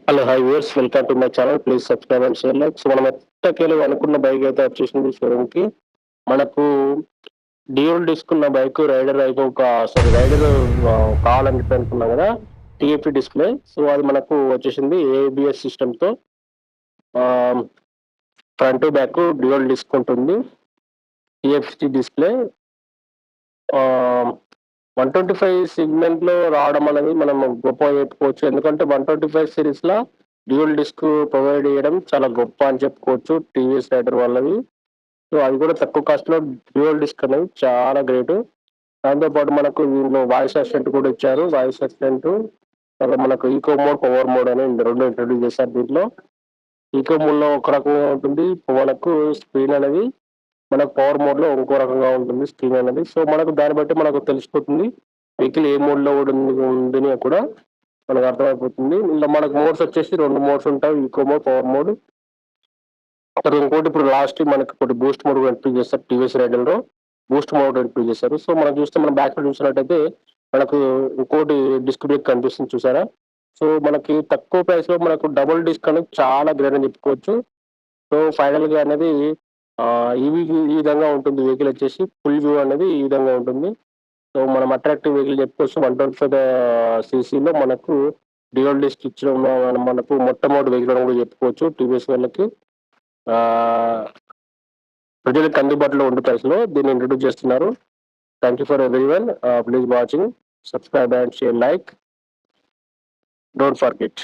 Hello hi viewers, welcome to my channel. Please subscribe and share like. So మనం ఎట్టకేలు అనుకున్న bike అయితే వచ్చేసింది షోరూమ్కి. మనకు డ్యూయల్ డిస్క్ ఉన్న బైక్ రైడర్ అయితే రైడర్ కావాలని చెప్పి అనుకున్నాం కదా, టీఎఫ్టీ డిస్ప్లే. సో అది మనకు వచ్చేసింది ఏబిఎస్ సిస్టమ్తో. ఫ్రంట్ బ్యాక్ డ్యూయల్ డిస్క్ ఉంటుంది, టీఎఫ్టీ డిస్ప్లే. 125 సెగ్మెంట్లో రావడం అనేది మనం గొప్ప చెప్పుకోవచ్చు. ఎందుకంటే 125 సిరీస్లో డ్యూయల్ డిస్క్ ప్రొవైడ్ చేయడం చాలా గొప్ప అని చెప్పుకోవచ్చు టీవీఎస్ రైడర్ వాళ్ళది. సో అది కూడా తక్కువ కాస్ట్లో డ్యూయల్ డిస్క్ అనేది చాలా గ్రేట్. దాంతోపాటు మనకు దీనిలో వాయిస్ అసిస్టెంట్ కూడా ఇచ్చారు. వాయిస్ అసిస్టెంట్ మనకు ఈకో మోడ్, పవర్ మోడ్ అని రెండు ఇంట్రొడ్యూస్ చేశారు. దీంట్లో ఈకో మోడ్లో ఒక రకంగా ఉంటుంది, మనకు స్క్రీన్ అనేది మనకు పవర్ మోడ్లో ఇంకో రకంగా ఉంటుంది స్క్రీన్ అనేది. సో మనకు దాన్ని బట్టి మనకు తెలిసిపోతుంది వెహికల్ ఏ మోడ్లో ఉందని కూడా మనకు అర్థమైపోతుంది. ఇలా మనకు మోడ్స్ వచ్చేసి 2 మోడ్స్ ఉంటాయి, ఈకో మోడ్, పవర్ మోడ్. ఇంకోటి ఇప్పుడు లాస్ట్ మనకి ఒకటి బూస్ట్ మోడ్ కూడా ఇంట్రడ్యూస్ చేస్తారు టీవీఎస్ రైడర్లో. బూస్ట్ మోడ్ ఇంట్రడ్యూస్ చేశారు. సో మనం చూస్తే మనం బ్యాక్ సైడ్ చూసినట్టయితే మనకు ఇంకోటి డిస్క్ బ్రేక్ కనిపిస్తుంది, చూసారా? సో మనకి తక్కువ ప్రైస్లో మనకు డబుల్ డిస్క్ అనేది చాలా గ్రేట్ అని చెప్పుకోవచ్చు. సో ఫైనల్గా అనేది ఈ విధంగా ఉంటుంది వెహికల్ వచ్చేసి. ఫుల్ వ్యూ అనేది ఈ విధంగా ఉంటుంది. సో మనం అట్రాక్టివ్ వెహికల్ చెప్పుకోవచ్చు. 125 సీసీలో మనకు డ్యూయల్ డిస్క్ ఇచ్చడం మనకు మొట్టమొదటి వెహికల్ అని కూడా చెప్పుకోవచ్చు టీవీఎస్ వాళ్ళకి. ప్రజలకు అందుబాటులో ఉండే ప్రైస్లో దీన్ని ఇంట్రడ్యూస్ చేస్తున్నారు. Thank you for everyone. Please watching, subscribe and share like. Don't forget.